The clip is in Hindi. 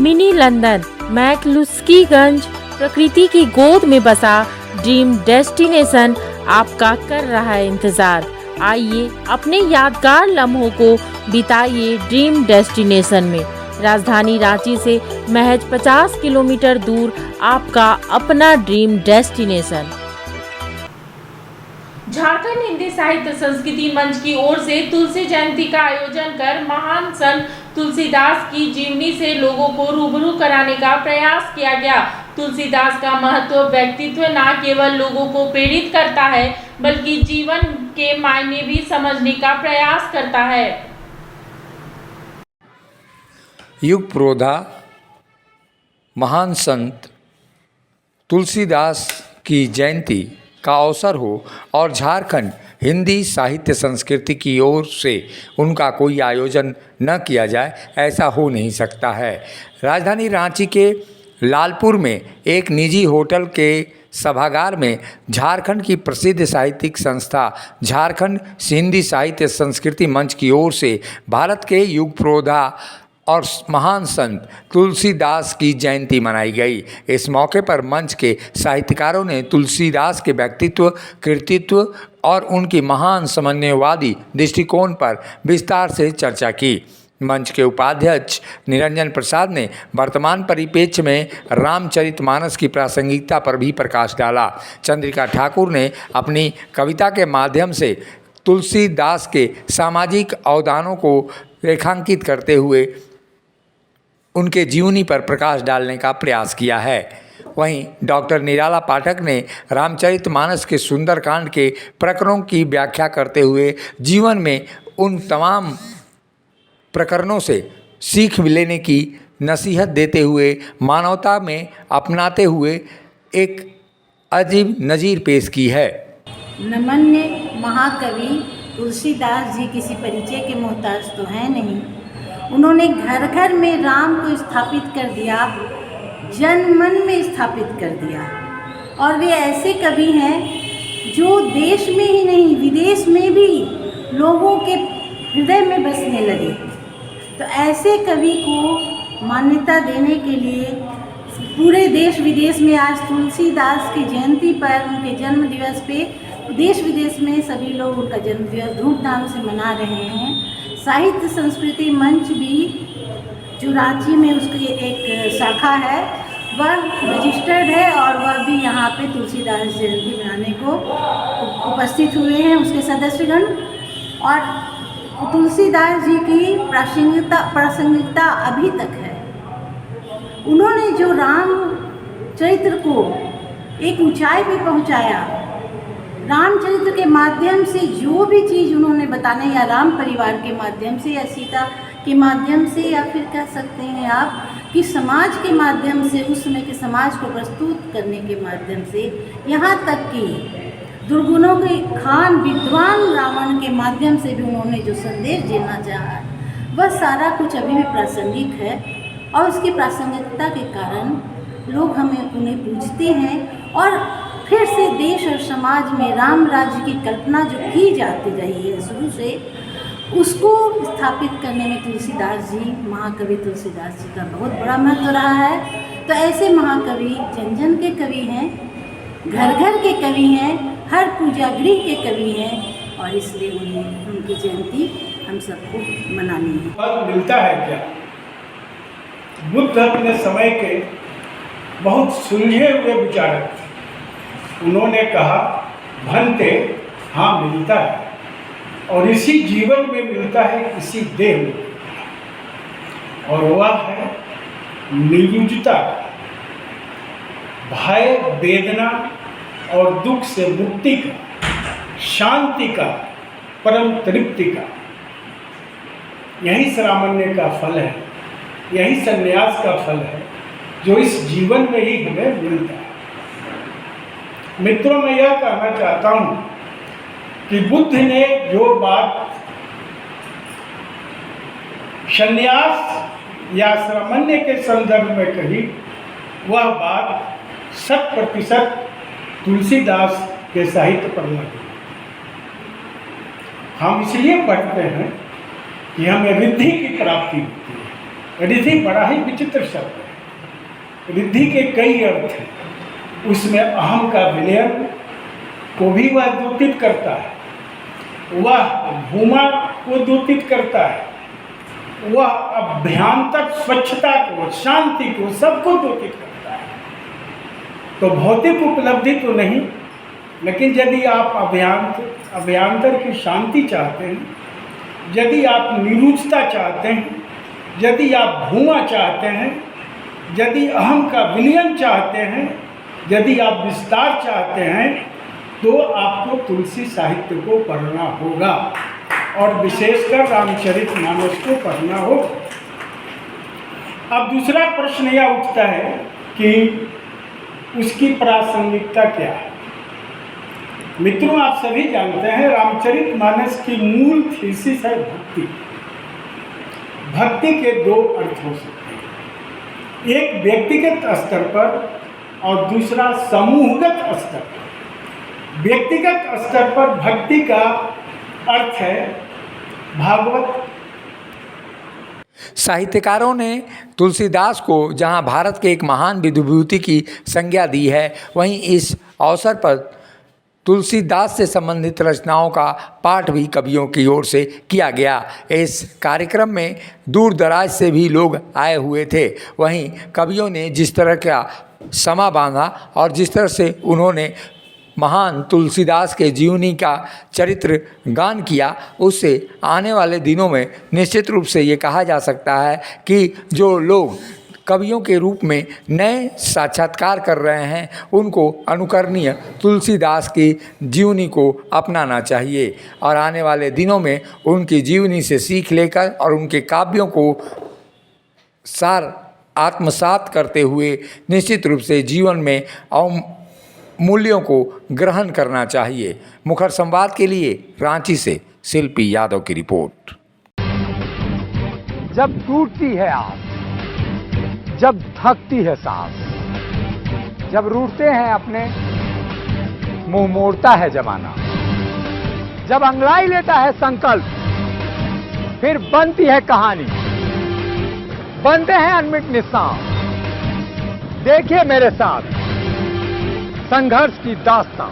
मिनी लंदन मैक्लुस्कीगंज प्रकृति की गोद में बसा ड्रीम डेस्टिनेशन आपका कर रहा है इंतजार। आइए अपने यादगार लम्हों को बिताइए ड्रीम डेस्टिनेशन में। राजधानी रांची से महज 50 किलोमीटर दूर आपका अपना ड्रीम डेस्टिनेशन। झारखंड हिंदी साहित्य संस्कृति मंच की ओर से तुलसी जयंती का आयोजन कर महान संत तुलसीदास की जीवनी से लोगों को रूबरू कराने का प्रयास किया गया। तुलसीदास का महत्व व्यक्तित्व न केवल लोगों को प्रेरित करता है बल्कि जीवन के मायने भी समझने का प्रयास करता है। युग पुरोधा महान संत तुलसीदास की जयंती का अवसर हो और झारखंड हिंदी साहित्य संस्कृति की ओर से उनका कोई आयोजन न किया जाए, ऐसा हो नहीं सकता है। राजधानी रांची के लालपुर में एक निजी होटल के सभागार में झारखंड की प्रसिद्ध साहित्यिक संस्था झारखंड हिंदी साहित्य संस्कृति मंच की ओर से भारत के युग पुरोधा और महान संत तुलसीदास की जयंती मनाई गई। इस मौके पर मंच के साहित्यकारों ने तुलसीदास के व्यक्तित्व, कृतित्व और उनकी महान समन्वयवादी दृष्टिकोण पर विस्तार से चर्चा की। मंच के उपाध्यक्ष निरंजन प्रसाद ने वर्तमान परिप्रेक्ष्य में रामचरितमानस की प्रासंगिकता पर भी प्रकाश डाला। चंद्रिका ठाकुर ने अपनी कविता के माध्यम से तुलसीदास के सामाजिक अवदानों को रेखांकित करते हुए उनके जीवनी पर प्रकाश डालने का प्रयास किया है। वहीं डॉक्टर निराला पाठक ने रामचरितमानस के सुंदरकांड के प्रकरणों की व्याख्या करते हुए जीवन में उन तमाम प्रकरणों से सीख लेने की नसीहत देते हुए मानवता में अपनाते हुए एक अजीब नज़ीर पेश की है। नमन्य महाकवि तुलसीदास जी किसी परिचय के मोहताज तो हैं नहीं। उन्होंने घर घर में राम को स्थापित कर दिया, जन मन में स्थापित कर दिया। और वे ऐसे कवि हैं जो देश में ही नहीं विदेश में भी लोगों के हृदय में बसने लगे। तो ऐसे कवि को मान्यता देने के लिए पूरे देश विदेश में आज तुलसीदास की जयंती पर, उनके जन्म दिवस पे देश विदेश में सभी लोग उनका जन्म दिवस धूमधाम से मना रहे हैं। साहित्य संस्कृति मंच भी जो रांची में उसकी एक शाखा है वह रजिस्टर्ड है और वह भी यहाँ पे तुलसीदास जयंती मनाने को उपस्थित हुए हैं उसके सदस्यगण। और तुलसीदास जी की प्रासंगिकता अभी तक है। उन्होंने जो राम चरित्र को एक ऊंचाई पे पहुँचाया, रामचरित्र के माध्यम से जो भी चीज़ उन्होंने बताने, या राम परिवार के माध्यम से या सीता के माध्यम से, या फिर कह सकते हैं आप कि समाज के माध्यम से, उस समय के समाज को प्रस्तुत करने के माध्यम से, यहाँ तक कि दुर्गुणों के खान विद्वान रावण के माध्यम से भी उन्होंने जो संदेश देना चाहा वह सारा कुछ अभी भी प्रासंगिक है। और उसकी प्रासंगिकता के कारण लोग हमें उन्हें पूजते हैं और फिर से देश और समाज में राम राज्य की कल्पना जो की जाती रही है शुरू से, उसको स्थापित करने में तुलसीदास जी, महाकवि तुलसीदास जी का बहुत बड़ा महत्व रहा है। तो ऐसे महाकवि जन जन के कवि हैं, घर घर के कवि हैं, हर पूजा गृह के कवि हैं और इसलिए उन्हें उनकी जयंती हम सबको मनानी है। फल मिलता है क्या? बुद्ध अपने समय के बहुत सुलझे हुए विचारक थे। उन्होंने कहा भनते, हाँ मिलता है, और इसी जीवन में मिलता है, इसी देह में, और वह है निर्युजता, भय वेदना और दुख से मुक्ति का, शांति का, परम तृप्ति का। यही सामान्य का फल है, यही संन्यास का फल है जो इस जीवन में ही हमें मिलता है। मित्रों, मैं यह कहना चाहता हूँ कि बुद्ध ने जो बात संन्यास या सामान्य के संदर्भ में कही, वह बात 100% तुलसीदास के साहित्य पर लगी। हम इसलिए पढ़ते हैं कि हमें रिद्धि की प्राप्ति होती है, रिद्धि बड़ा ही विचित्र शब्द है। रिद्धि के कई अर्थ हैं। उसमें अहम का विलयन को भी वह द्योतित करता है, वह भूमा को द्योतित करता है, वह अभ्यंतर स्वच्छता को, शांति को, सबको द्योतित करता है। तो भौतिक उपलब्धि तो नहीं, लेकिन यदि आप अभ्यंतर की शांति चाहते हैं, यदि आप निरुचता चाहते हैं, यदि आप भूमा चाहते हैं, यदि अहम का विलयन चाहते हैं, यदि आप विस्तार चाहते हैं, तो आपको तुलसी साहित्य को पढ़ना होगा और विशेषकर रामचरितमानस को पढ़ना होगा। अब दूसरा प्रश्न यह उठता है कि उसकी प्रासंगिकता क्या है। मित्रों, आप सभी जानते हैं रामचरितमानस की मूल थीसिस है भक्ति। भक्ति के दो अर्थ हो सकते हैं, एक व्यक्तिगत स्तर पर और दूसरा समूहगत स्तर पर। व्यक्तिगत स्तर पर भक्ति का अर्थ है भागवत। साहित्यकारों ने तुलसीदास को जहां भारत के एक महान विभूति की संज्ञा दी है, वहीं इस अवसर पर तुलसीदास से संबंधित रचनाओं का पाठ भी कवियों की ओर से किया गया। इस कार्यक्रम में दूर दराज से भी लोग आए हुए थे। वहीं कवियों ने जिस तरह का समा बांधा और जिस तरह से उन्होंने महान तुलसीदास के जीवनी का चरित्र गान किया, उससे आने वाले दिनों में निश्चित रूप से ये कहा जा सकता है कि जो लोग कवियों के रूप में नए साक्षात्कार कर रहे हैं, उनको अनुकरणीय तुलसीदास की जीवनी को अपनाना चाहिए और आने वाले दिनों में उनकी जीवनी से सीख लेकर और उनके काव्यों को सार आत्मसात करते हुए निश्चित रूप से जीवन में मूल्यों को ग्रहण करना चाहिए। मुखर संवाद के लिए रांची से शिल्पी यादव की रिपोर्ट। जब टूटती है आस, जब थकती है सांस, जब रूठते हैं अपने, मुंह मोड़ता है जमाना, जब अंगड़ाई लेता है संकल्प, फिर बनती है कहानी, बनते हैं अनमिट निशान। देखिए मेरे साथ संघर्ष की दास्तां।